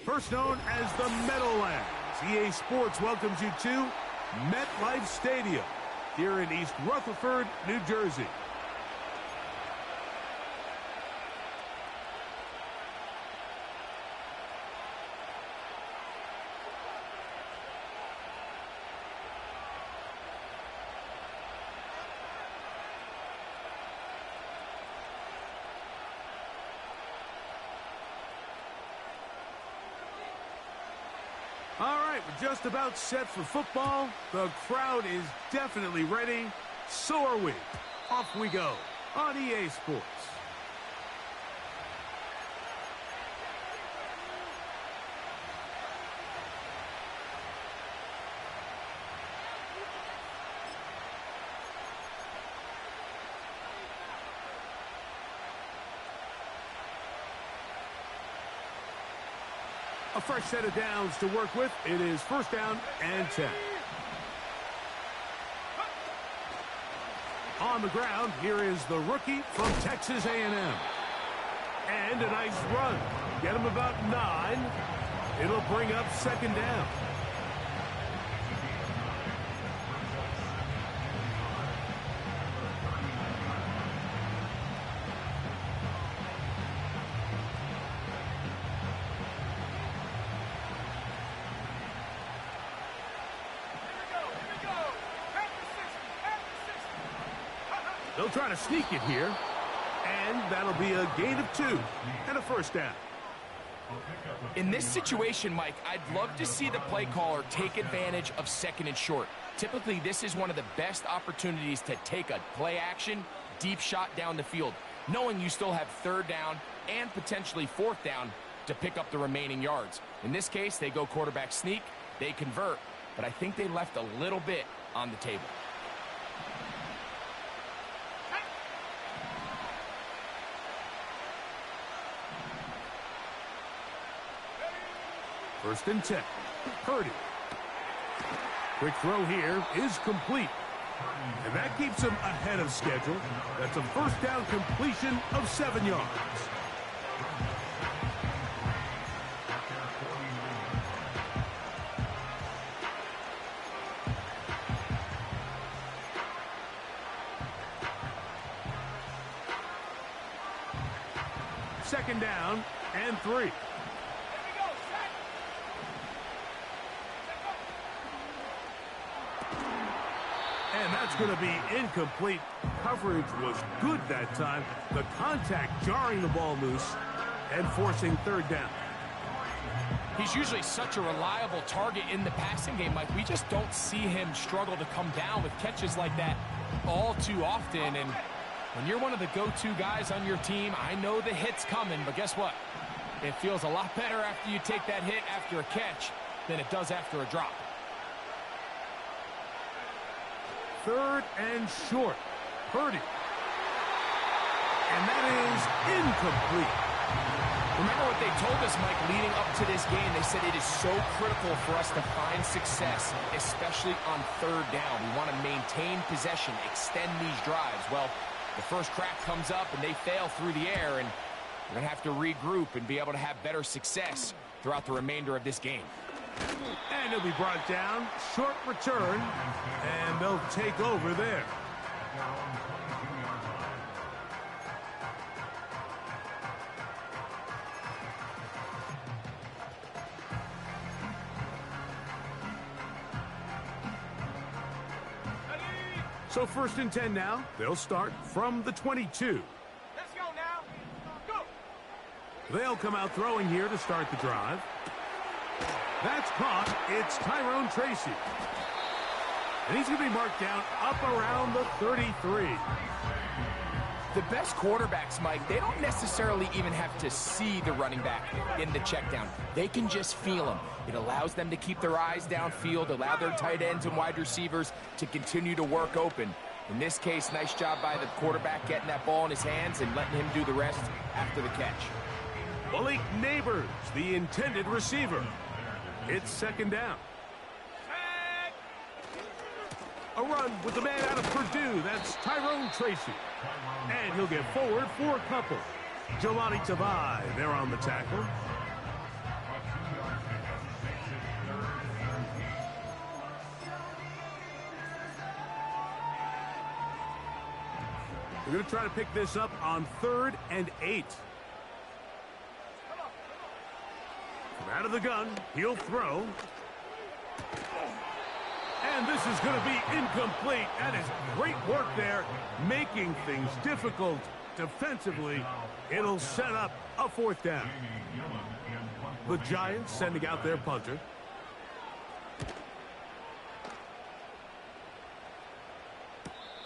First known as the Meadowlands, EA Sports welcomes you to MetLife Stadium here in East Rutherford, New Jersey. All right, we're just about set for football. The crowd is definitely ready. So are we. Off we go on EA Sports. A fresh set of downs to work with. It is first down and 10. On the ground, here is the rookie from Texas A&M. And a nice run. Get him about 9. It'll bring up second down. They'll try to sneak it here, and that'll be a gain of 2 and a first down. In this situation, Mike, I'd love to see the play caller take advantage of second and short. Typically, this is one of the best opportunities to take a play action, deep shot down the field, knowing you still have third down and potentially fourth down to pick up the remaining yards. In this case, they go quarterback sneak, they convert, but I think they left a little bit on the table. First and 10. Purdy. Quick throw here is complete. And that keeps him ahead of schedule. That's a first down completion of 7 yards. Second down and 3. And that's going to be incomplete. Coverage was good that time. The contact jarring the ball loose and forcing third down. He's usually such a reliable target in the passing game, Mike. We just don't see him struggle to come down with catches like that all too often. And when you're one of the go-to guys on your team, I know the hit's coming, but guess what? It feels a lot better after you take that hit after a catch than it does after a drop. Third and short. Purdy. And that is incomplete. Remember what they told us, Mike, leading up to this game. They said it is so critical for us to find success, especially on third down. We want to maintain possession, extend these drives. Well, the first crack comes up and they fail through the air, and we're going to have to regroup and be able to have better success throughout the remainder of this game. And he'll be brought down. Short return. And they'll take over there. So first and 10 now. They'll start from the 22. Let's go now. Go. They'll come out throwing here to start the drive. That's caught. It's Tyrone Tracy. And he's going to be marked down up around the 33. The best quarterbacks, Mike, they don't necessarily even have to see the running back in the check down. They can just feel him. It allows them to keep their eyes downfield, allow their tight ends and wide receivers to continue to work open. In this case, nice job by the quarterback getting that ball in his hands and letting him do the rest after the catch. Malik Neighbors, the intended receiver. It's second down. A run with the man out of Purdue. That's Tyrone Tracy. And he'll get forward for a couple. Jelani Tavai there on the tackle. They're going to try to pick this up on 3rd and 8. From out of the gun, he'll throw. And this is going to be incomplete. That is great work there, making things difficult defensively. It'll set up a 4th down. The Giants sending out their punter.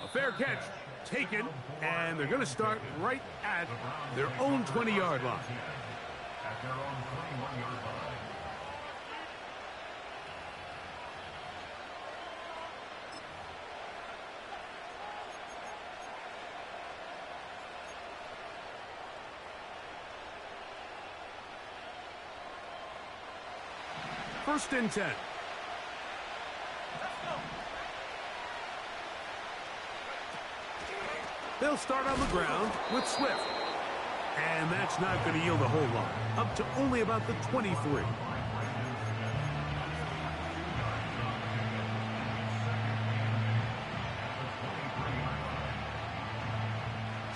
A fair catch taken, and they're going to start right at their own 20-yard line. At their own 21-yard line. First and 10. They'll start on the ground with Swift. And that's not going to yield a whole lot. Up to only about the 23.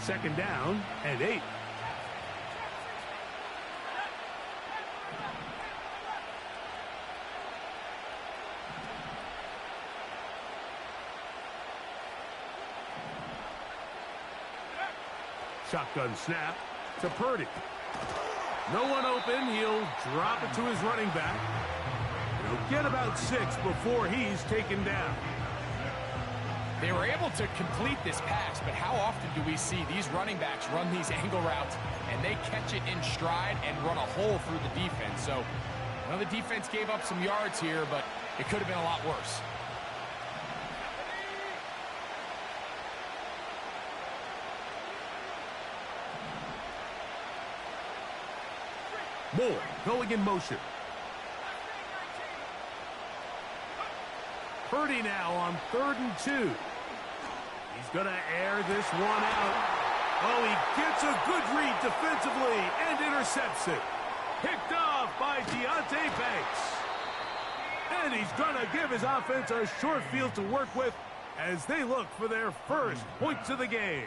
Second down and 8. Shotgun snap to Purdy. No one open. He'll drop it to his running back. He'll get about 6 before he's taken down. They were able to complete this pass, but how often do we see these running backs run these angle routes and they catch it in stride and run a hole through the defense? So, well, the defense gave up some yards here, but it could have been a lot worse. Moore going in motion. Purdy now on 3rd and 2. He's going to air this one out. Oh, he gets a good read defensively and intercepts it. Picked off by Deonte Banks. And he's going to give his offense a short field to work with as they look for their first points of the game.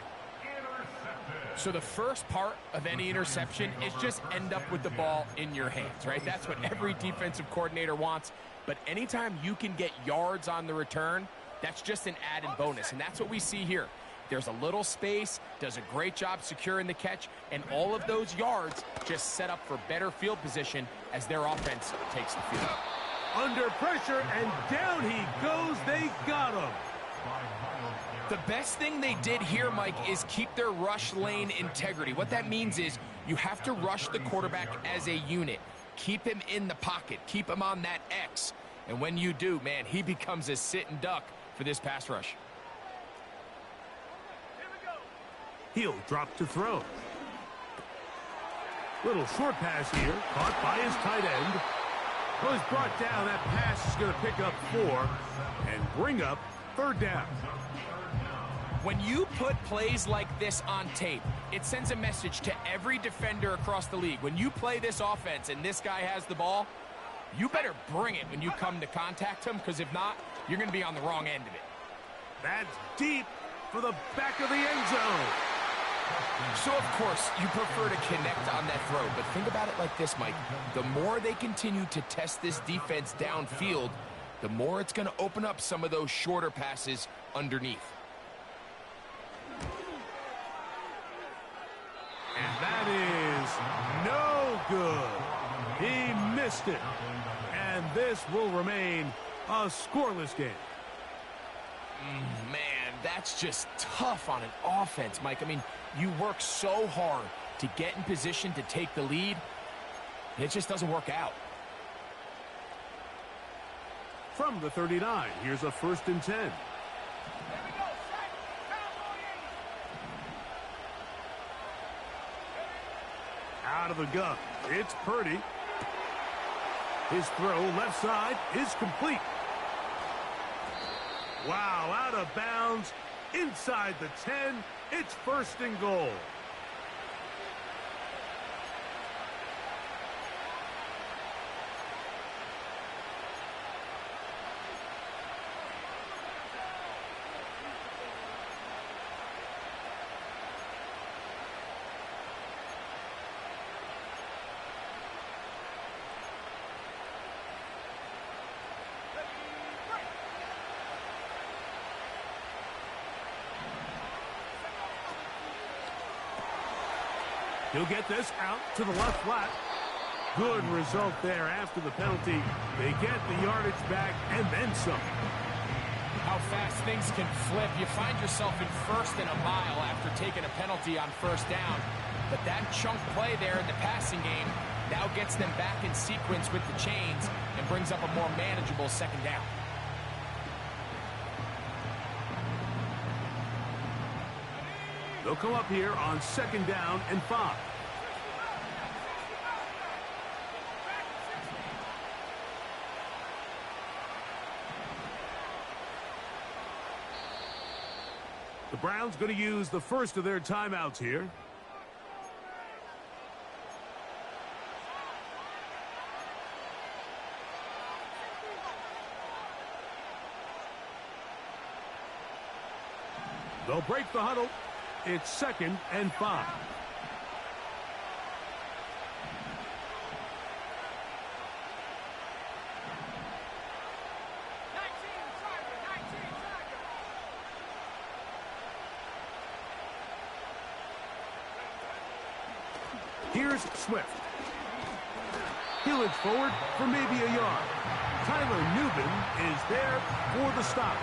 So the first part of any interception is just end up with the ball in your hands, right? That's what every defensive coordinator wants. But anytime you can get yards on the return, that's just an added bonus. And that's what we see here. There's a little space, does a great job securing the catch, and all of those yards just set up for better field position as their offense takes the field. Under pressure, and down he goes. They got him. The best thing they did here, Mike, is keep their rush lane integrity. What that means is you have to rush the quarterback as a unit. Keep him in the pocket. Keep him on that X. And when you do, man, he becomes a sit-and duck for this pass rush. He'll drop to throw. Little short pass here, caught by his tight end. Was brought down. That pass is going to pick up 4 and bring up 3rd down. When you put plays like this on tape, it sends a message to every defender across the league. When you play this offense and this guy has the ball, you better bring it when you come to contact him, because if not, you're going to be on the wrong end of it. That's deep for the back of the end zone. So, of course, you prefer to connect on that throw, but think about it like this, Mike. The more they continue to test this defense downfield, the more it's going to open up some of those shorter passes underneath. And that is no good. He missed it. And this will remain a scoreless game. Man, that's just tough on an offense, Mike. I mean, you work so hard to get in position to take the lead, and it just doesn't work out. From the 39, here's a 1st and 10. Out of the gun, it's Purdy. His throw left side is complete. Wow, out of bounds, inside the 10. It's 1st and goal. He'll get this out to the left flat. Good result there after the penalty. They get the yardage back and then some. How fast things can flip. You find yourself in first and a mile after taking a penalty on first down. But that chunk play there in the passing game now gets them back in sequence with the chains and brings up a more manageable second down. They'll come up here on second down and 5. The Browns going to use the first of their timeouts here. They'll break the huddle. It's second and 5. Here's Swift. He'll edge forward for maybe a yard. Tyler Newbin is there for the stop.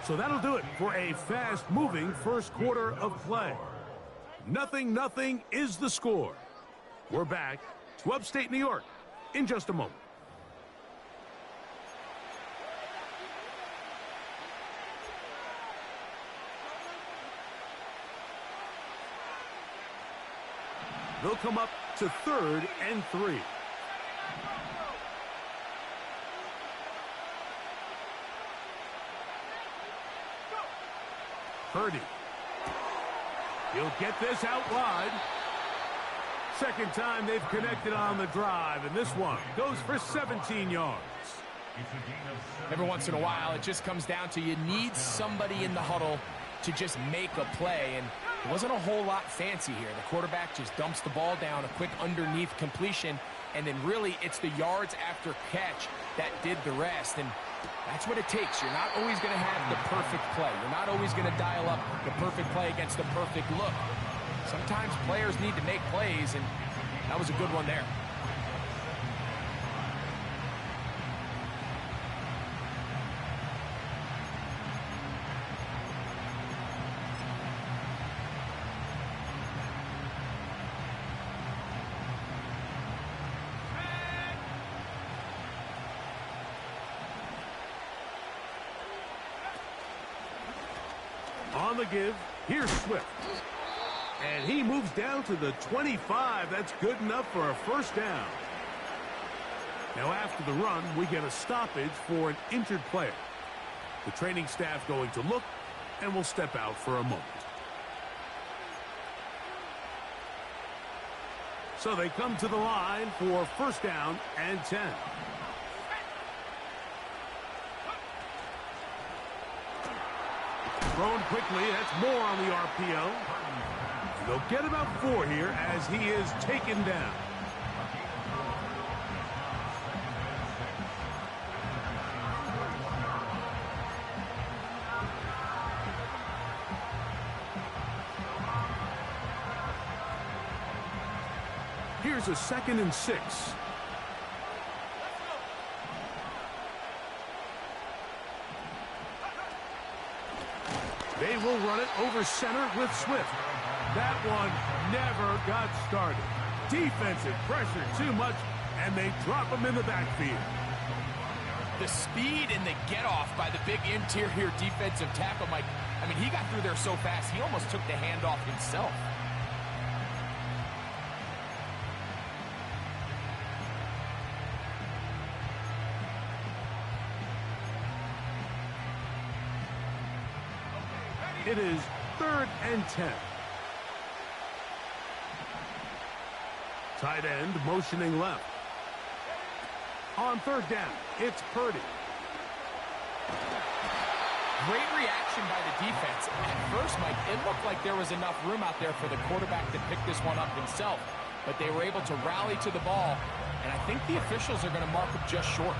So that'll do it for a fast-moving first quarter of play. 0-0 is the score. We're back to upstate New York in just a moment. They'll come up to 3rd and 3. Purdy. He'll get this out wide. Second time they've connected on the drive, and this one goes for 17 yards. Every once in a while, it just comes down to you need somebody in the huddle to just make a play, and it wasn't a whole lot fancy here. The quarterback just dumps the ball down, a quick underneath completion, and then really it's the yards after catch that did the rest, and that's what it takes. You're not always going to have the perfect play. You're not always going to dial up the perfect play against the perfect look. Sometimes players need to make plays, and that was a good one there. On the give, here's Swift. And he moves down to the 25. That's good enough for a first down. Now after the run, we get a stoppage for an injured player. The training staff going to look and will step out for a moment. So they come to the line for first down and 10. Thrown quickly, that's more on the RPO. They'll get about 4 here as he is taken down. Here's a 2nd and 6. They will run it over center with Swift. That one never got started. Defensive pressure too much, and they drop him in the backfield. The speed and the get-off by the big interior defensive tackle, Mike. I mean, he got through there so fast, he almost took the handoff himself. It is 3rd and 10. Tight end motioning left. On 3rd down, it's Purdy. Great reaction by the defense. At first, Mike, it looked like there was enough room out there for the quarterback to pick this one up himself, but they were able to rally to the ball, and I think the officials are going to mark him just short.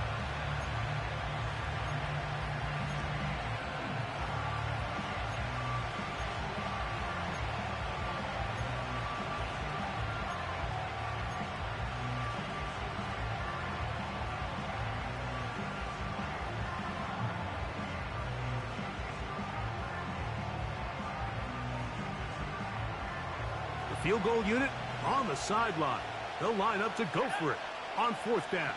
Field goal unit on the sideline. They'll line up to go for it on 4th down.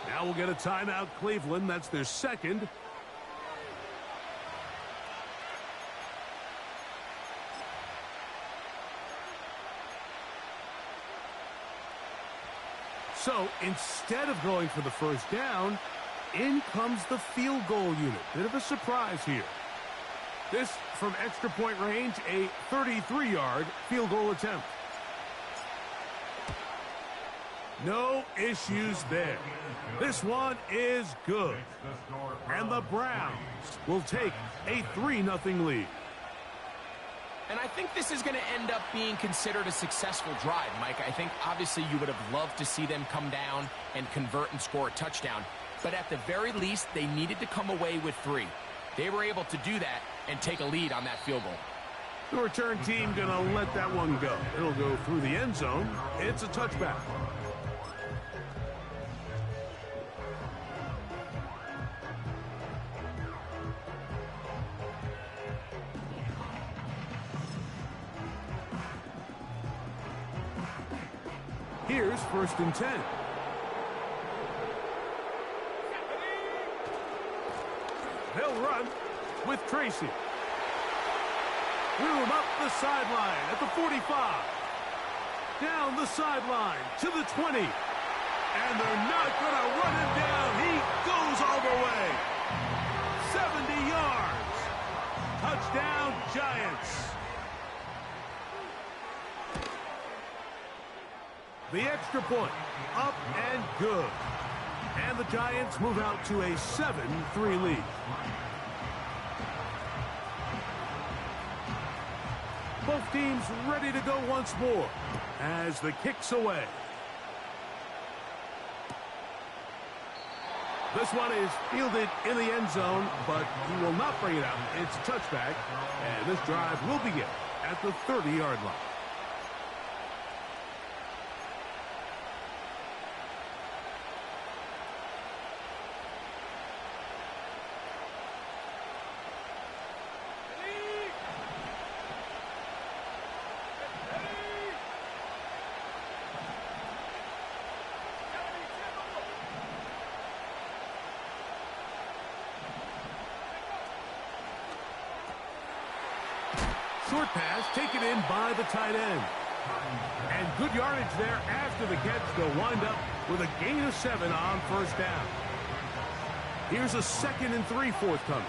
Now we'll get a timeout, Cleveland. That's their second. So instead of going for the first down, in comes the field goal unit. Bit of a surprise here. This, from extra point range, a 33-yard field goal attempt. No issues there. This one is good. And the Browns will take a 3-0 lead. And I think this is going to end up being considered a successful drive, Mike. I think, obviously, you would have loved to see them come down and convert and score a touchdown. But at the very least, they needed to come away with 3. They were able to do that and take a lead on that field goal. The return team going to let that one go. It'll go through the end zone. It's a touchback. Here's 1st and 10. They'll run with Tracy. Room up the sideline at the 45. Down the sideline to the 20. And they're not going to run him down. He goes all the way. 70 yards. Touchdown, Giants. The extra point, up and good. And the Giants move out to a 7-3 lead. Both teams ready to go once more as the kick's away. This one is fielded in the end zone, but he will not bring it out. It's a touchback, and this drive will begin at the 30-yard line. Short pass taken in by the tight end. And good yardage there after the catch. They'll wind up with a gain of 7 on 1st down. Here's a 2nd and 3 forthcoming.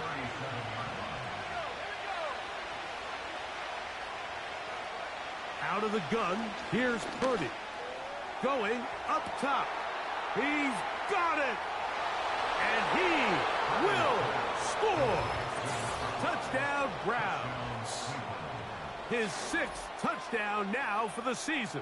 Out of the gun, here's Purdy. Going up top. He's got it! And he will score! Touchdown, Browns. His 6th touchdown now for the season.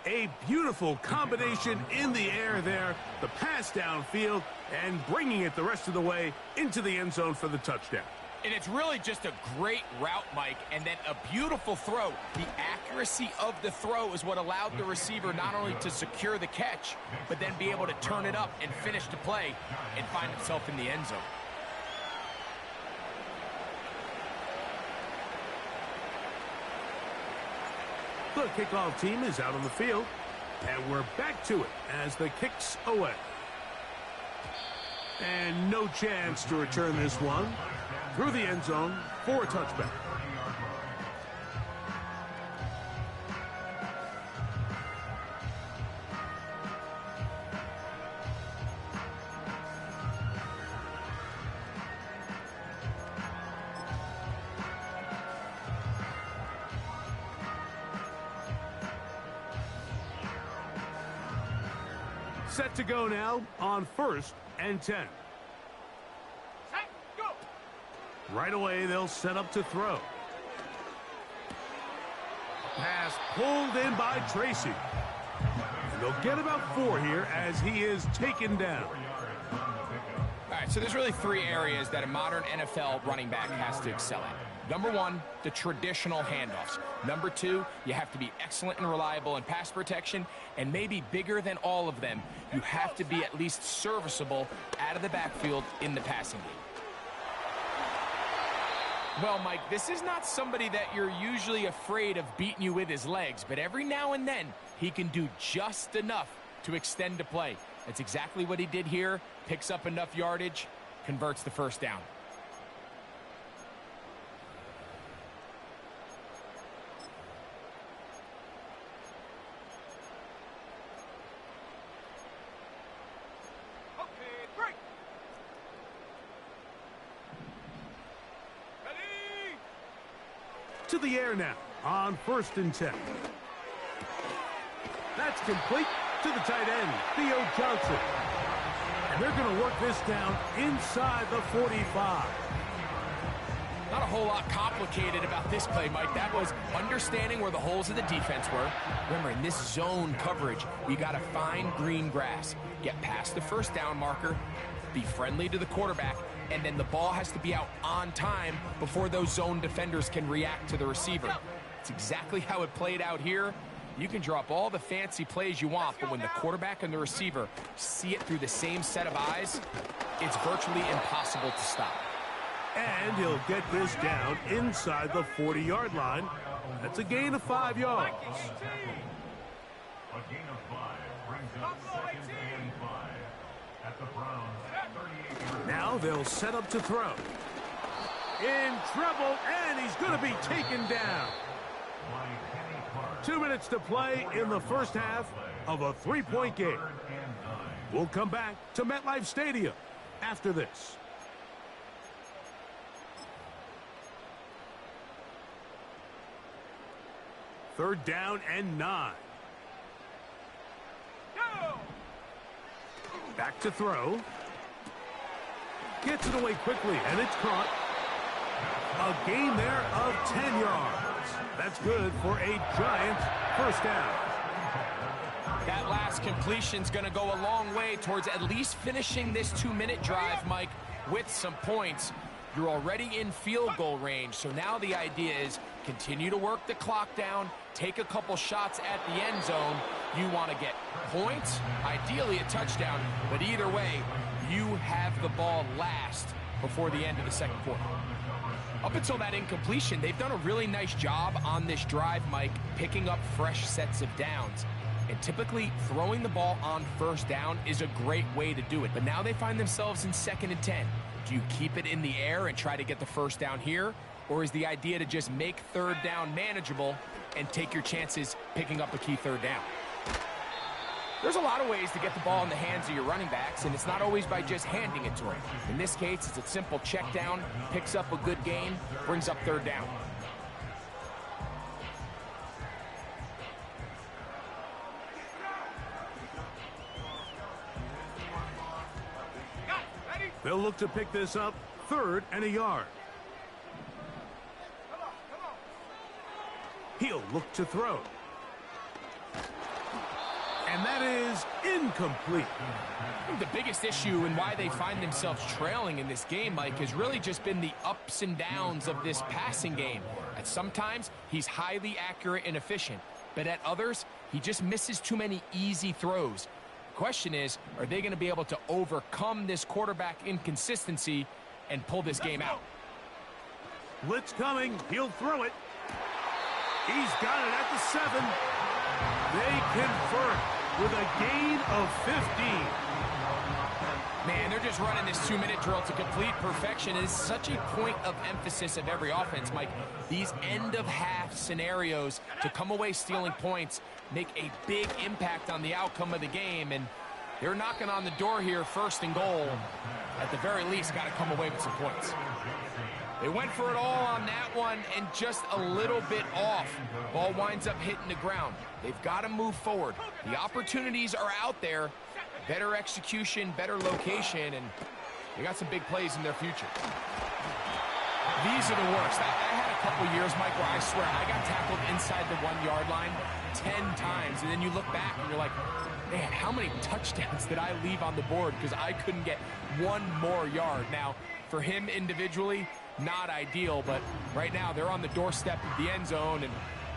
A beautiful combination in the air there. The pass downfield and bringing it the rest of the way into the end zone for the touchdown. And it's really just a great route, Mike, and then a beautiful throw. The accuracy of the throw is what allowed the receiver not only to secure the catch, but then be able to turn it up and finish the play and find himself in the end zone. The kickoff team is out on the field, and we're back to it as the kick's away. And no chance to return this one through the end zone for a touchback. Set to go now on 1st and 10. Right away, they'll set up to throw. Pass pulled in by Tracy. And they'll get about 4 here as he is taken down. All right, so there's really 3 areas that a modern NFL running back has to excel at. Number 1, the traditional handoffs. Number 2, you have to be excellent and reliable in pass protection. And maybe bigger than all of them, you have to be at least serviceable out of the backfield in the passing game. Well, Mike, this is not somebody that you're usually afraid of beating you with his legs, but every now and then he can do just enough to extend the play. That's exactly what he did here. Picks up enough yardage, converts the first down. To the air now on 1st and 10. That's complete to the tight end, Theo Johnson. And they're going to work this down inside the 45. Not a whole lot complicated about this play, Mike. That was understanding where the holes of the defense were. Remember, in this zone coverage, you got to find green grass, get past the first down marker, be friendly to the quarterback, and then the ball has to be out on time before those zone defenders can react to the receiver. It's exactly how it played out here. You can drop all the fancy plays you want, but when the quarterback and the receiver see it through the same set of eyes, it's virtually impossible to stop. And he'll get this down inside the 40-yard line. That's a gain of 5 yards. A gain of 5 brings up 2nd and 5 at the Browns 38. Now they'll set up to throw. In trouble, and he's going to be taken down. 2 minutes to play in the first half of a 3-point game. We'll come back to MetLife Stadium after this. Third down and 9. Back to throw. Gets it away quickly, and it's caught. A gain there of 10 yards. That's good for a Giants first down. That last completion's going to go a long way towards at least finishing this 2-minute drive, Mike, with some points. You're already in field goal range, so now the idea is continue to work the clock down, take a couple shots at the end zone. You want to get points, ideally a touchdown, but either way, you have the ball last before the end of the second quarter. Up until that incompletion, they've done a really nice job on this drive, Mike, picking up fresh sets of downs. And typically, throwing the ball on first down is a great way to do it. But now they find themselves in 2nd and 10. Do you keep it in the air and try to get the first down here? Or is the idea to just make third down manageable and take your chances picking up a key third down? There's a lot of ways to get the ball in the hands of your running backs, and it's not always by just handing it to them. In this case, it's a simple check down, picks up a good gain, brings up third down. They'll look to pick this up 3rd and a yard. He'll look to throw. And that is incomplete. I think the biggest issue and why they find themselves trailing in this game, Mike, has really just been the ups and downs of this passing game. At sometimes, he's highly accurate and efficient, but at others, he just misses too many easy throws. The question is, are they going to be able to overcome this quarterback inconsistency and pull this game out? Blitz coming. He'll throw it. He's got it at the 7. They convert with a gain of 15. Man, they're just running this 2-minute drill to complete perfection. It is such a point of emphasis of every offense, Mike. These end-of-half scenarios to come away stealing points make a big impact on the outcome of the game, and they're knocking on the door here, 1st and goal. At the very least, got to come away with some points. They went for it all on that one and just a little bit off. Ball winds up hitting the ground. They've got to move forward. The opportunities are out there. Better execution, better location, and they got some big plays in their future. These are the worst. I had a couple years, Mike, where I swear I got tackled inside the 1 yard line 10 times, and then you look back and you're like, man, how many touchdowns did I leave on the board because I couldn't get one more yard? Now, for him individually, not ideal, but right now they're on the doorstep of the end zone, and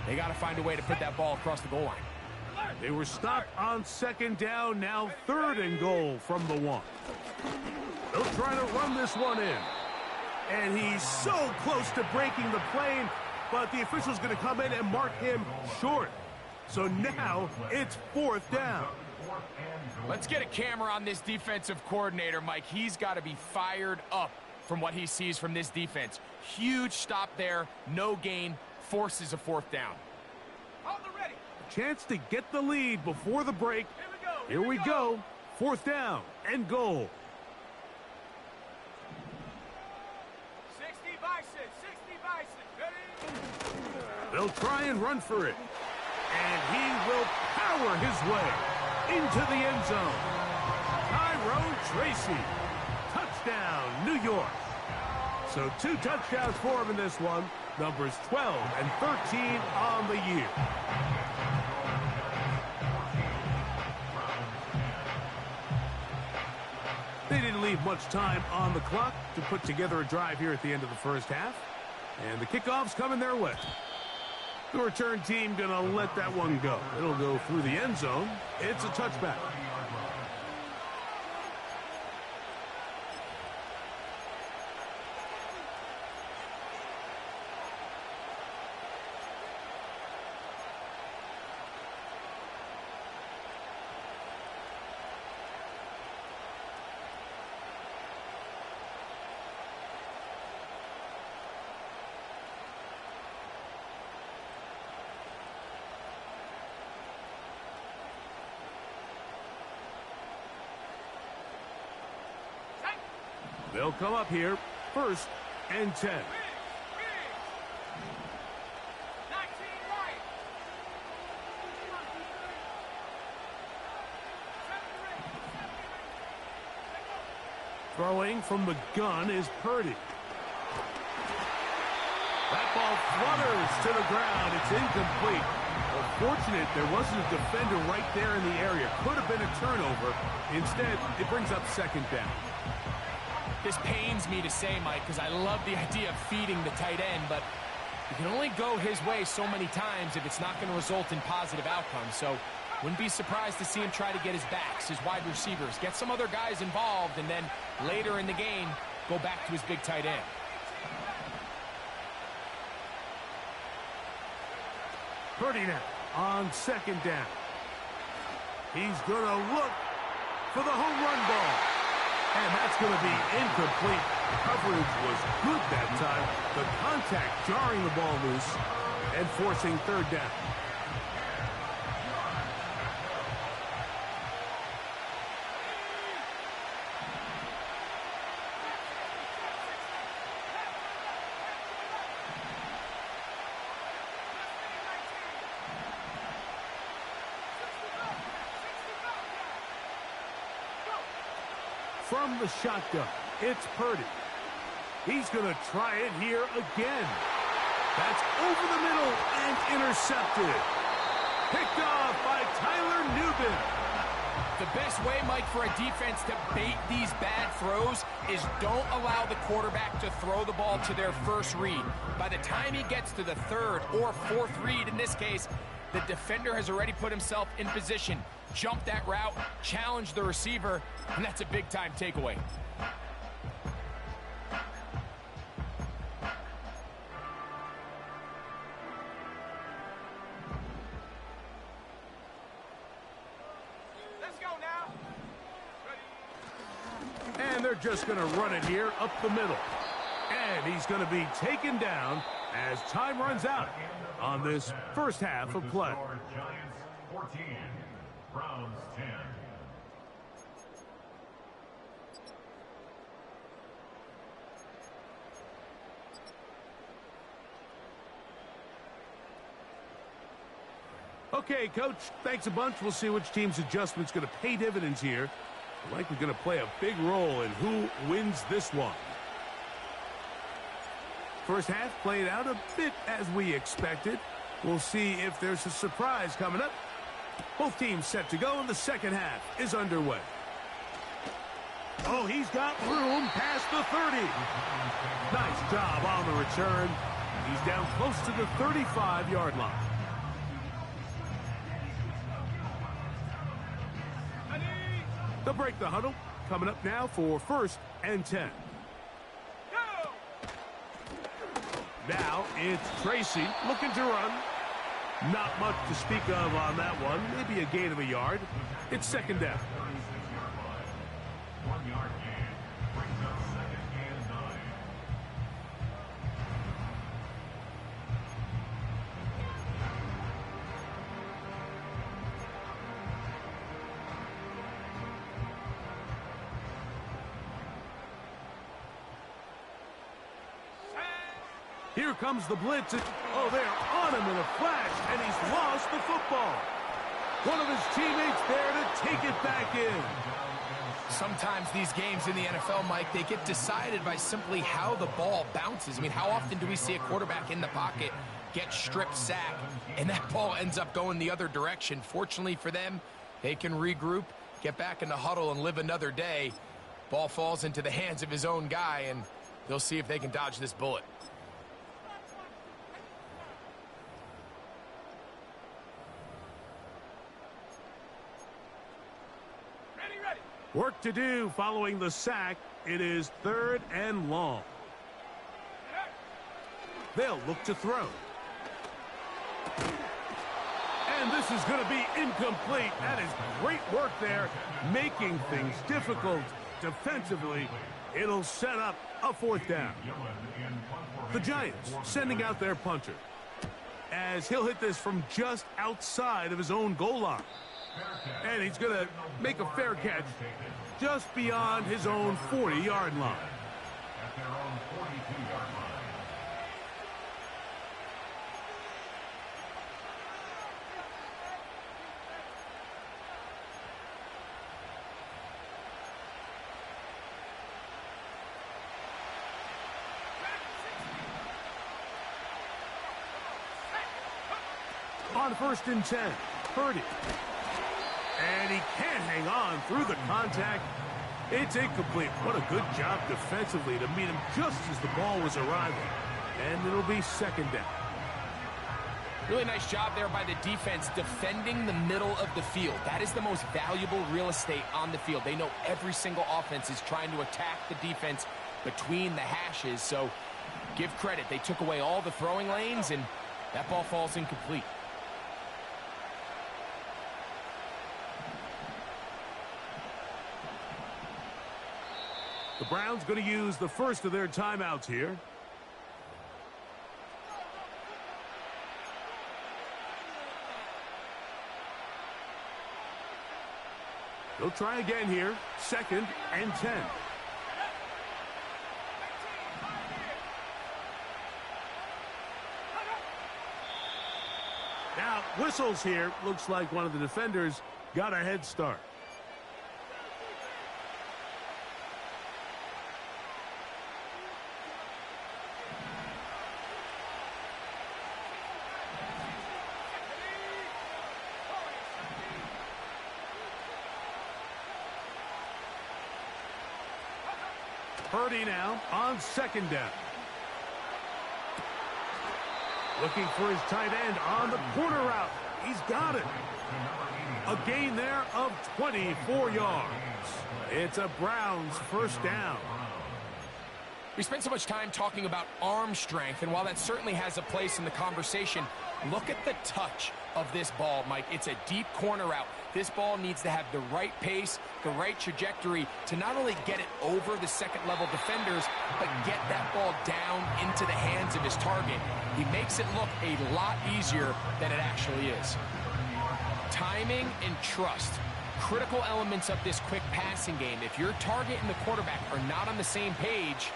they got to find a way to put that ball across the goal line. They were stopped on second down, now 3rd and goal from the 1. They'll try to run this one in. And he's so close to breaking the plane, but the official's going to come in and mark him short. So now it's 4th down. Let's get a camera on this defensive coordinator, Mike. He's got to be fired up from what he sees from this defense. Huge stop there, no gain, forces a 4th down. Hold the ready. Chance to get the lead before the break. Here we go. 4th down and goal. 60 Bison, 60 Bison. Ready? They'll try and run for it. And he will power his way into the end zone. Tyrone Tracy. Touchdown, New York. So 2 touchdowns for him in this one. Numbers 12 and 13 on the year. They didn't leave much time on the clock to put together a drive here at the end of the first half. And the kickoff's coming their way. The return team going to let that one go. It'll go through the end zone. It's a touchback. They'll come up here, 1st and 10. 19 right. Throwing from the gun is Purdy. That ball flutters to the ground. It's incomplete. Fortunate there wasn't a defender right there in the area. Could have been a turnover. Instead, it brings up 2nd down. This pains me to say, Mike, because I love the idea of feeding the tight end, but you can only go his way so many times if it's not going to result in positive outcomes. So wouldn't be surprised to see him try to get his backs, his wide receivers, get some other guys involved, and then later in the game, go back to his big tight end. Purdy now on 2nd down. He's going to look for the home run ball. And that's going to be incomplete. Coverage was good that time. The contact jarring the ball loose and forcing 3rd down. From the shotgun, it's Purdy. He's going to try it here again. That's over the middle and intercepted. Picked off by Tyler Newbin. The best way, Mike, for a defense to bait these bad throws is don't allow the quarterback to throw the ball to their first read. By the time he gets to the 3rd or 4th read, in this case, the defender has already put himself in position. Jump that route, challenge the receiver, and that's a big-time takeaway. Let's go now. Ready? And they're just going to run it here up the middle. And he's going to be taken down as time runs out on this first half of play. Giants 14, Browns 10. Okay, Coach, thanks a bunch. We'll see which team's adjustment's going to pay dividends here. Likely going to play a big role in who wins this one. First half played out a bit as we expected. We'll see if there's a surprise coming up. Both teams set to go, and the second half is underway. Oh, he's got room past the 30. Nice job on the return. He's down close to the 35-yard line. They'll break the huddle. Coming up now for 1st and 10. Now it's Tracy looking to run. Not much to speak of on that one. Maybe a gain of a yard. It's 2nd down. 1 yard gain. Brings up 2nd and 9. Here comes the blitz. Oh, they're on him in a flash, and he's lost the football. One of his teammates there to take it back in. Sometimes these games in the NFL, Mike, they get decided by simply how the ball bounces. I mean, how often do we see a quarterback in the pocket get stripped sack, and that ball ends up going the other direction? Fortunately for them, they can regroup, get back in the huddle, and live another day. Ball falls into the hands of his own guy, and they'll see if they can dodge this bullet. Work to do following the sack. It is 3rd and long. They'll look to throw. And this is going to be incomplete. That is great work there, making things difficult defensively. It'll set up a 4th down. The Giants sending out their punter, as he'll hit this from just outside of his own goal line. And he's going to make a fair catch just beyond his own 40-yard line. At their own 42-yard line. On 1st and 10, Purdy. And he can't hang on through the contact. It's incomplete. What a good job defensively to meet him just as the ball was arriving. And it'll be 2nd down. Really nice job there by the defense defending the middle of the field. That is the most valuable real estate on the field. They know every single offense is trying to attack the defense between the hashes. So give credit. They took away all the throwing lanes, and that ball falls incomplete. The Browns going to use the first of their timeouts here. They'll try again here. 2nd and 10. Now, whistles here. Looks like one of the defenders got a head start. Purdy now on 2nd down. Looking for his tight end on the corner route. He's got it. A gain there of 24 yards. It's a Browns 1st down. We spent so much time talking about arm strength, and while that certainly has a place in the conversation, look at the touch of this ball, Mike. It's a deep corner route. This ball needs to have the right pace, the right trajectory to not only get it over the second-level defenders, but get that ball down into the hands of his target. He makes it look a lot easier than it actually is. Timing and trust, critical elements of this quick passing game. If your target and the quarterback are not on the same page,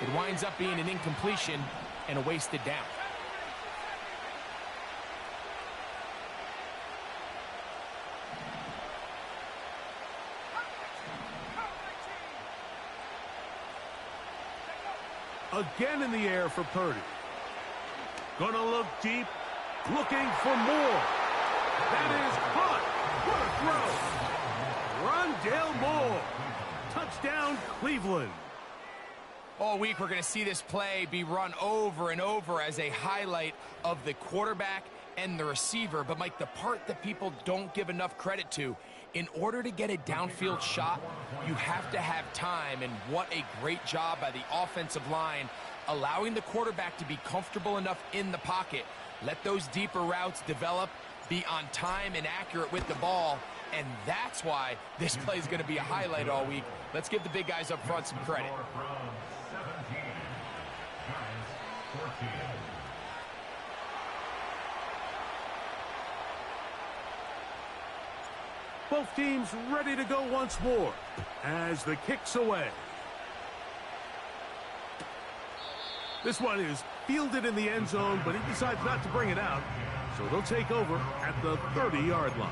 it winds up being an incompletion and a wasted down. Again in the air for Purdy. Gonna look deep, looking for more. That is caught. What a throw. Rondale Moore. Touchdown, Cleveland. All week, we're going to see this play be run over and over as a highlight of the quarterback and the receiver. But, Mike, the part that people don't give enough credit to, in order to get a downfield shot, you have to have time. And what a great job by the offensive line, allowing the quarterback to be comfortable enough in the pocket. Let those deeper routes develop, be on time and accurate with the ball. And that's why this play is going to be a highlight all week. Let's give the big guys up front some credit. Both teams ready to go once more as the kick's away. This one is fielded in the end zone, but he decides not to bring it out. So they'll take over at the 30-yard line.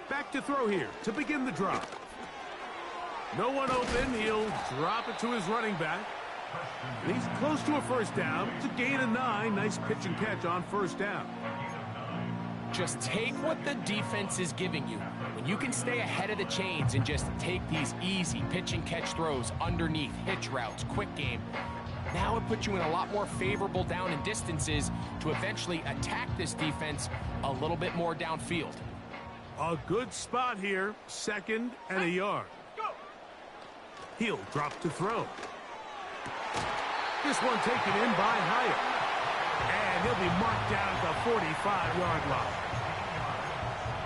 Back to throw here to begin the drive. No one open. He'll drop it to his running back. And he's close to a first down. It's a gain of 9. Nice pitch and catch on first down. Just take what the defense is giving you. When you can stay ahead of the chains and just take these easy pitch and catch throws underneath, hitch routes, quick game, now it puts you in a lot more favorable down and distances to eventually attack this defense a little bit more downfield. A good spot here, 2nd and a yard. He'll drop to throw. This one taken in by Hyatt. And he'll be marked down at the 45-yard line.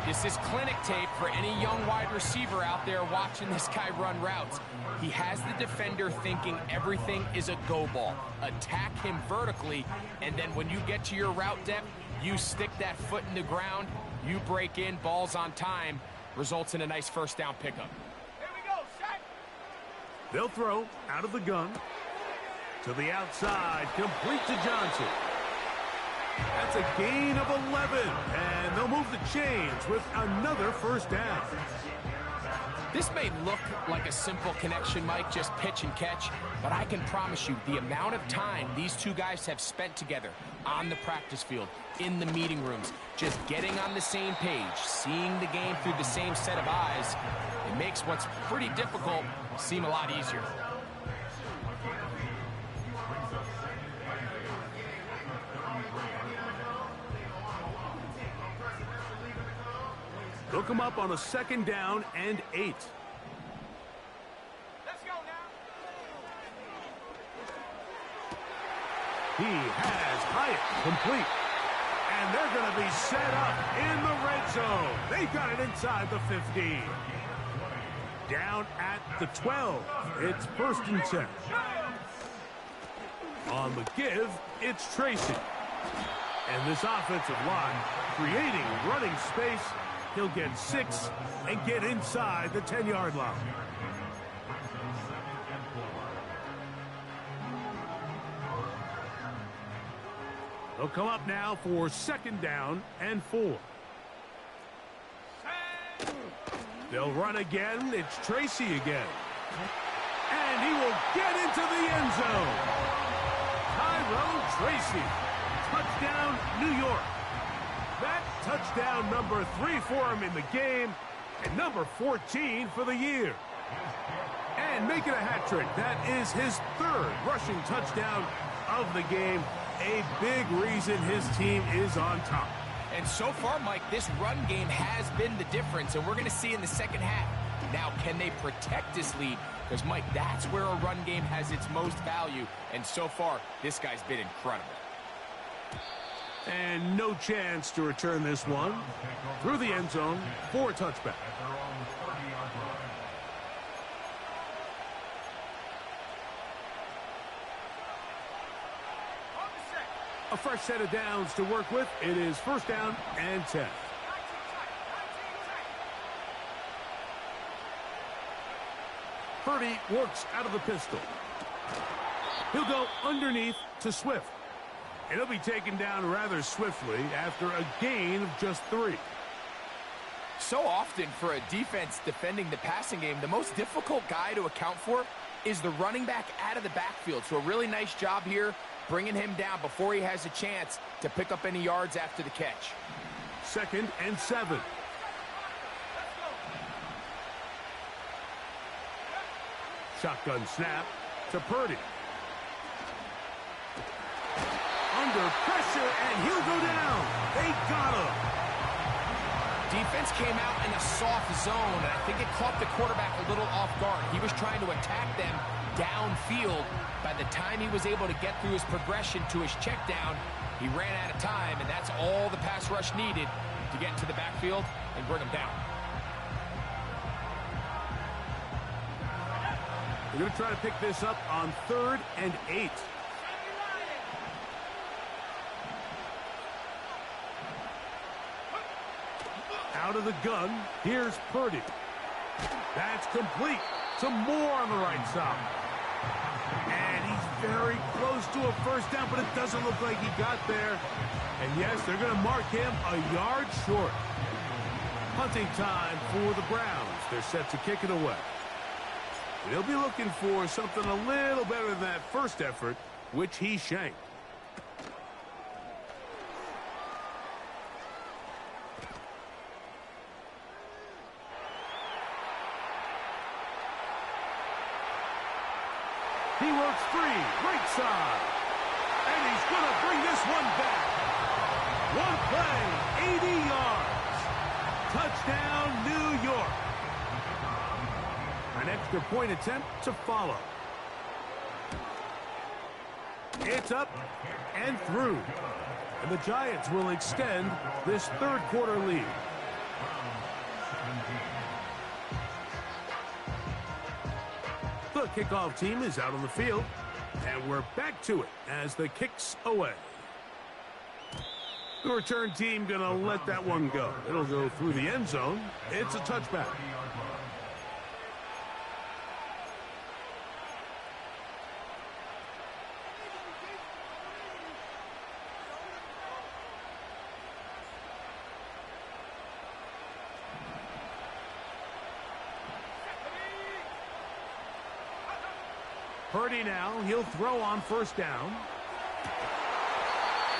This is clinic tape for any young wide receiver out there watching this guy run routes. He has the defender thinking everything is a go ball. Attack him vertically, and then when you get to your route depth, you stick that foot in the ground, you break in, ball's on time, results in a nice first down pickup. Here we go, set. They'll throw out of the gun. To the outside, complete to Johnson. That's a gain of 11, and they'll move the chains with another first down. This may look like a simple connection, Mike, just pitch and catch, but I can promise you the amount of time these two guys have spent together on the practice field, in the meeting rooms, just getting on the same page, seeing the game through the same set of eyes, it makes what's pretty difficult seem a lot easier. They'll come up on a 2nd down and 8. Let's go now. He has Hyatt complete. And they're going to be set up in the red zone. They've got it inside the 15. Down at the 12. It's 1st and 10. On the give, it's Tracy. And this offensive line creating running space. He'll get 6 and get inside the 10-yard line. They'll come up now for 2nd down and 4. They'll run again. It's Tracy again. And he will get into the end zone. Tyrone Tracy. Touchdown, New York. That touchdown number 3 for him in the game, and number 14 for the year. And making a hat trick. That is his 3rd rushing touchdown of the game. A big reason his team is on top. And so far, Mike, this run game has been the difference, and we're going to see in the second half. Now, can they protect this lead? Because, Mike, that's where a run game has its most value, and so far, this guy's been incredible. And no chance to return this one. Through the end zone for a touchback. A fresh set of downs to work with. It is 1st down and 10. Purdy works out of the pistol. He'll go underneath to Swift. And he'll be taken down rather swiftly after a gain of just 3. So often for a defense defending the passing game, the most difficult guy to account for is the running back out of the backfield. So a really nice job here bringing him down before he has a chance to pick up any yards after the catch. 2nd and 7. Shotgun snap to Purdy. Under pressure, and he'll go down. They got him. Defense came out in a soft zone, and I think it caught the quarterback a little off guard. He was trying to attack them downfield. By the time he was able to get through his progression to his check down, he ran out of time, and that's all the pass rush needed to get into the backfield and bring him down. They're going to try to pick this up on 3rd and 8. Out of the gun, here's Purdy. That's complete. Some more on the right side. And he's very close to a first down, but it doesn't look like he got there. And yes, they're going to mark him a yard short. Punting time for the Browns. They're set to kick it away. They'll be looking for something a little better than that first effort, which he shanked. He works free, right side. And he's going to bring this one back. One play, 80 yards. Touchdown, New York. An extra point attempt to follow. It's up and through. And the Giants will extend this third quarter lead. The kickoff team is out on the field. And we're back to it as the kick's away. The return team going to let that one go. It'll go through the end zone. It's a touchback. Purdy now, he'll throw on first down.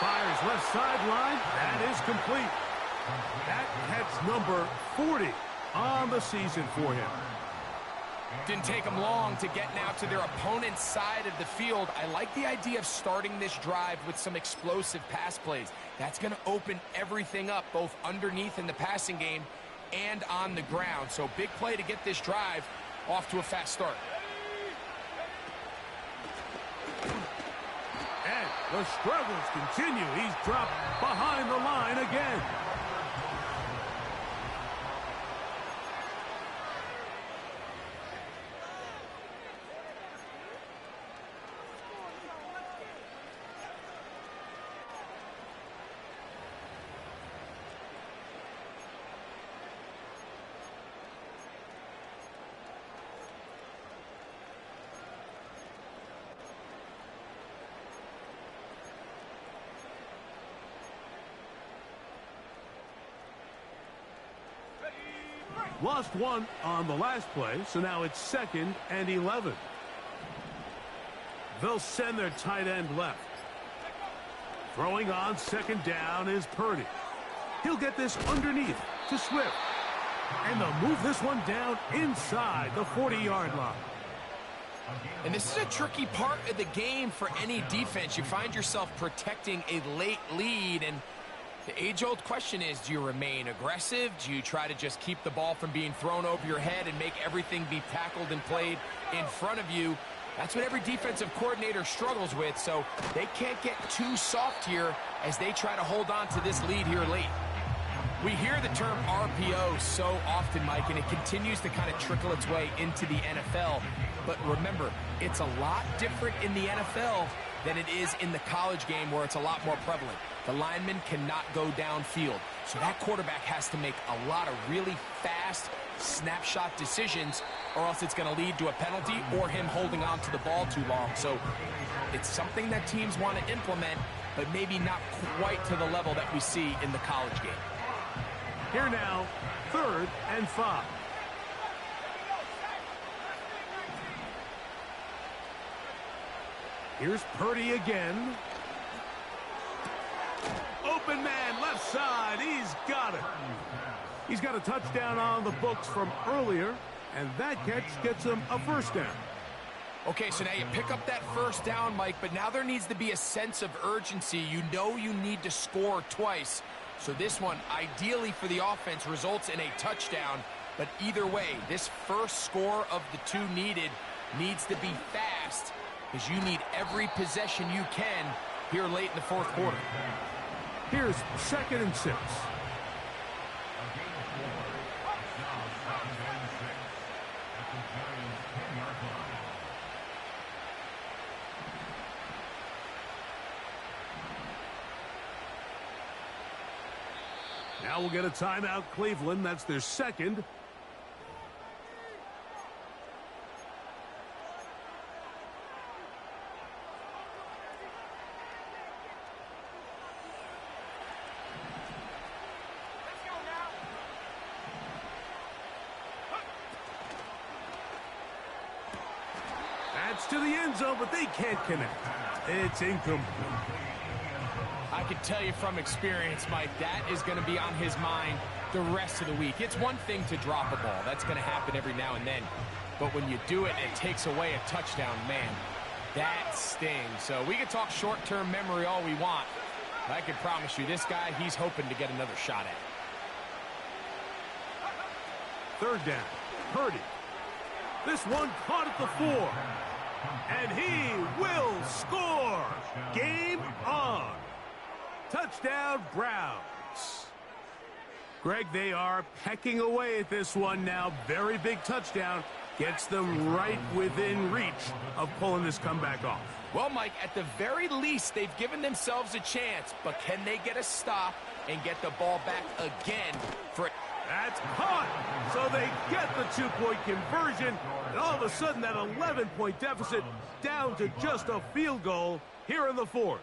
Fires left sideline. That is complete. That catch number 40 on the season for him. Didn't take them long to get now to their opponent's side of the field. I like the idea of starting this drive with some explosive pass plays. That's going to open everything up, both underneath in the passing game and on the ground. So big play to get this drive off to a fast start. And the struggles continue. He's dropped behind the line again. Lost one on the last play, so now it's 2nd and 11. They'll send their tight end left. Throwing on 2nd down is Purdy. He'll get this underneath to Swift. And they'll move this one down inside the 40-yard line. And this is a tricky part of the game for any defense. You find yourself protecting a late lead, and the age-old question is, do you remain aggressive? Do you try to just keep the ball from being thrown over your head and make everything be tackled and played in front of you? That's what every defensive coordinator struggles with, so they can't get too soft here as they try to hold on to this lead here late. We hear the term RPO so often, Mike, and it continues to kind of trickle its way into the NFL. But remember, it's a lot different in the NFL than it is in the college game where it's a lot more prevalent. The lineman cannot go downfield. So that quarterback has to make a lot of really fast snapshot decisions, or else it's going to lead to a penalty or him holding on to the ball too long. So it's something that teams want to implement, but maybe not quite to the level that we see in the college game. Here now, 3rd and 5. Here's Purdy again. Open man, left side. He's got it. He's got a touchdown on the books from earlier, and that catch gets him a first down. Okay, so now you pick up that first down, Mike, but now there needs to be a sense of urgency. You know you need to score twice. So this one, ideally for the offense, results in a touchdown. But either way, this first score of the 2 needed needs to be fast, because you need every possession you can here late in the 4th quarter. Here's 2nd and 6. Now we'll get a timeout, Cleveland. That's their 2nd. That's to the end zone, but they can't connect. It's incomplete. I can tell you from experience, Mike, that is going to be on his mind the rest of the week. It's one thing to drop a ball. That's going to happen every now and then. But when you do it and it takes away a touchdown, man, that stings. So we can talk short-term memory all we want. But I can promise you, this guy, he's hoping to get another shot at it. 3rd down. Purdy. This one caught at the 4. And he will score. Game on. Touchdown, Browns. Greg, they are pecking away at this one now. Very big touchdown. Gets them right within reach of pulling this comeback off. Well, Mike, at the very least, they've given themselves a chance. But can they get a stop and get the ball back again for it? That's caught. So they get the 2-point conversion. And all of a sudden, that 11-point deficit down to just a field goal here in the 4th.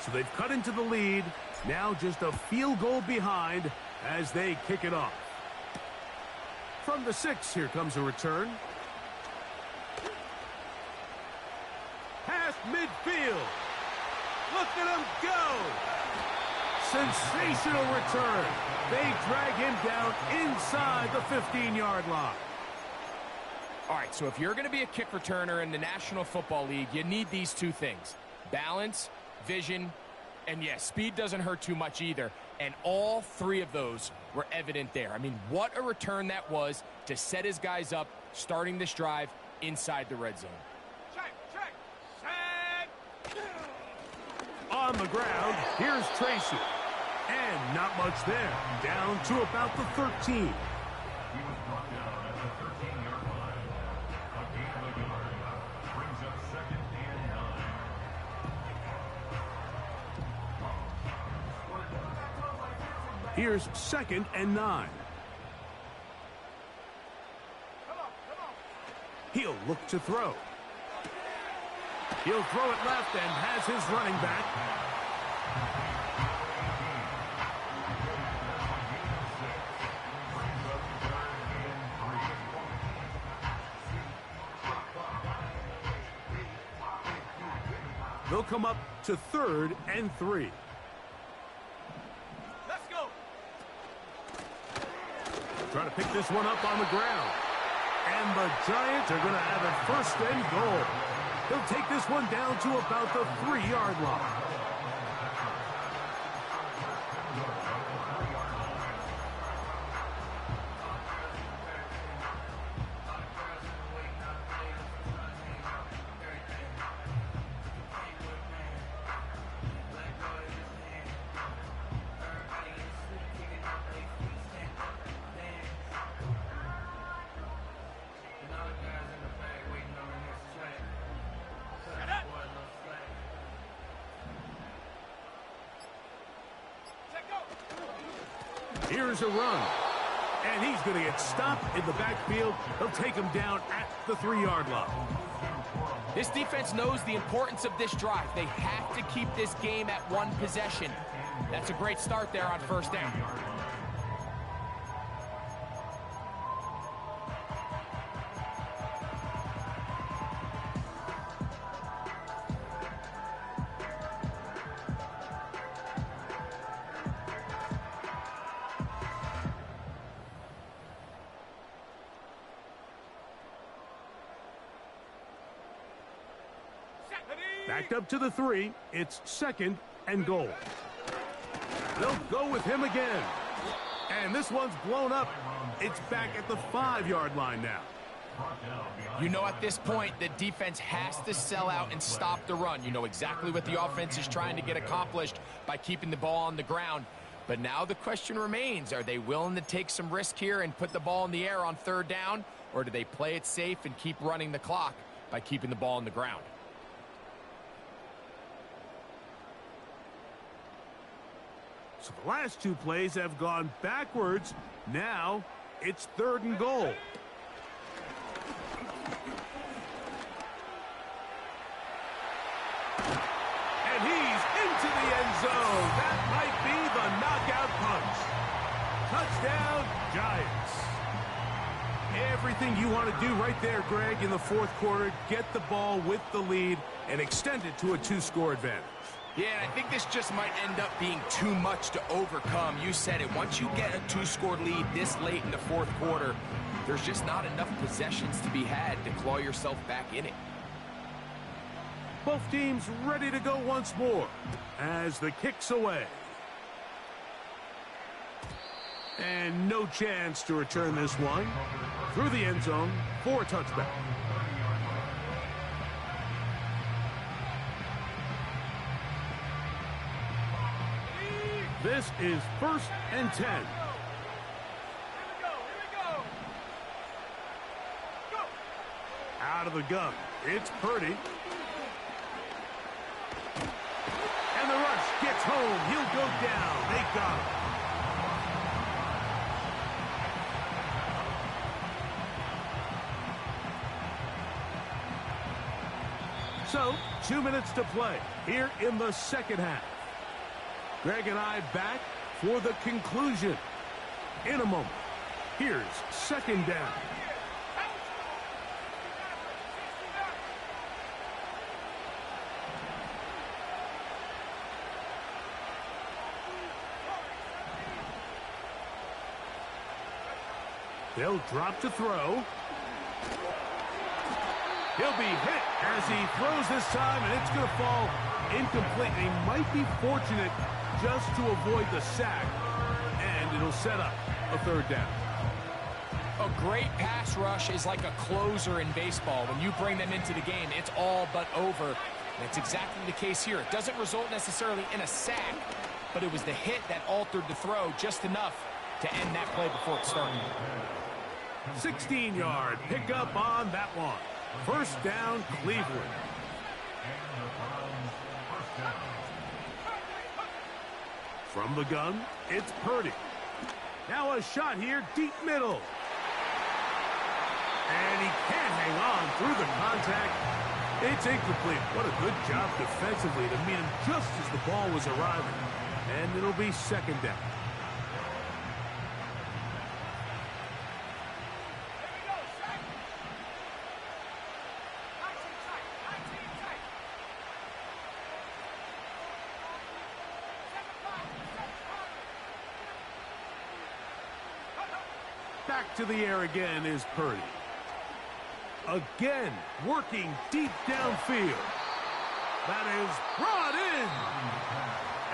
So they've cut into the lead. Now just a field goal behind as they kick it off. From the 6, here comes a return. Past midfield. Look at him go. Sensational return. They drag him down inside the 15-yard line. All right, so if you're going to be a kick returner in the National Football League, you need these 2 things: balance, vision, and yes, speed doesn't hurt too much either. And all 3 of those were evident there. I mean, what a return that was to set his guys up, starting this drive inside the red zone. Check, check, set. On the ground, here's Tracy. And not much there. Down to about the 13. He was brought down at the 13-yard line. A gain of a yard. Brings up 2nd and 9. Here's 2nd and 9. He'll look to throw. He'll throw it left and has his running back. They'll come up to 3rd and 3. Let's go. Trying to pick this one up on the ground. And the Giants are going to have a 1st and goal. He'll take this one down to about the 3-yard line. Here's a run. And he's going to get stopped in the backfield. They'll take him down at the 3-yard line. This defense knows the importance of this drive. They have to keep this game at 1 possession. That's a great start there on first down. Backed up to the 3. It's 2nd and goal. They'll go with him again. And this one's blown up. It's back at the 5-yard line now. You know, at this point, the defense has to sell out and stop the run. You know exactly what the offense is trying to get accomplished by keeping the ball on the ground. But now the question remains, are they willing to take some risk here and put the ball in the air on 3rd down? Or do they play it safe and keep running the clock by keeping the ball on the ground? So the last 2 plays have gone backwards. Now it's 3rd and goal. And he's into the end zone. That might be the knockout punch. Touchdown, Giants. Everything you want to do right there, Greg, in the 4th quarter. Get the ball with the lead and extend it to a 2-score advantage. Yeah, and I think this just might end up being too much to overcome. You said it. Once you get a 2-score lead this late in the 4th quarter, there's just not enough possessions to be had to claw yourself back in it. Both teams ready to go once more as the kick's away. And no chance to return this one. Through the end zone for a touchback. This is 1st and 10. Here we go. Go. Out of the gun. It's Purdy. And the rush gets home. He'll go down. They got him. So, 2 minutes to play here in the 2nd half. Greg and I back for the conclusion in a moment. Here's 2nd down. They'll drop to throw. He'll be hit as he throws this time, and it's going to fall incomplete. He might be fortunate just to avoid the sack, and it'll set up a 3rd down. A great pass rush is like a closer in baseball. When you bring them into the game, it's all but over. And it's exactly the case here. It doesn't result necessarily in a sack, but it was the hit that altered the throw just enough to end that play before it started. 16-yard pickup on that one. 1st down, Cleveland. From the gun, it's Purdy. Now a shot here, deep middle. And he can't hang on through the contact. It's incomplete. What a good job defensively to meet him just as the ball was arriving. And it'll be 2nd down. Back to the air again is Purdy. Again, working deep downfield. That is brought in.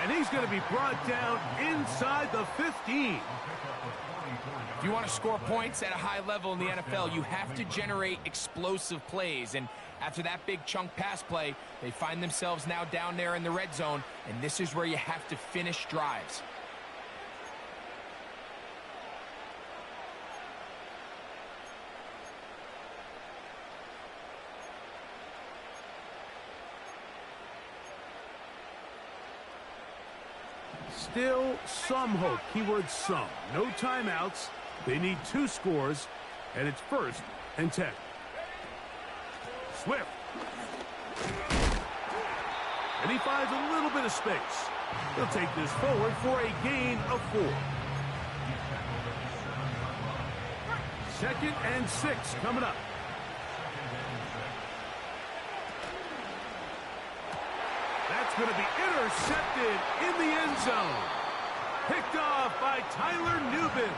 And he's going to be brought down inside the 15. If you want to score points at a high level in the NFL, you have to generate explosive plays. And after that big chunk pass play, they find themselves now down there in the red zone. And this is where you have to finish drives. still some hope. Keyword some. No timeouts. They need 2 scores, and it's 1st and 10. Swift. And he finds a little bit of space. He'll take this forward for a gain of 4. 2nd and 6 coming up. That's going to be intercepted in the end zone. Picked off by Tyler Newbin.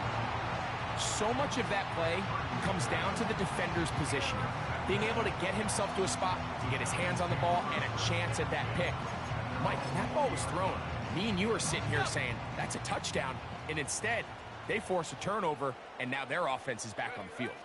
So much of that play comes down to the defender's positioning. Being able to get himself to a spot, to get his hands on the ball, and a chance at that pick. Mike, that ball was thrown. Me and you are sitting here saying, that's a touchdown. And instead, they force a turnover, and now their offense is back on the field.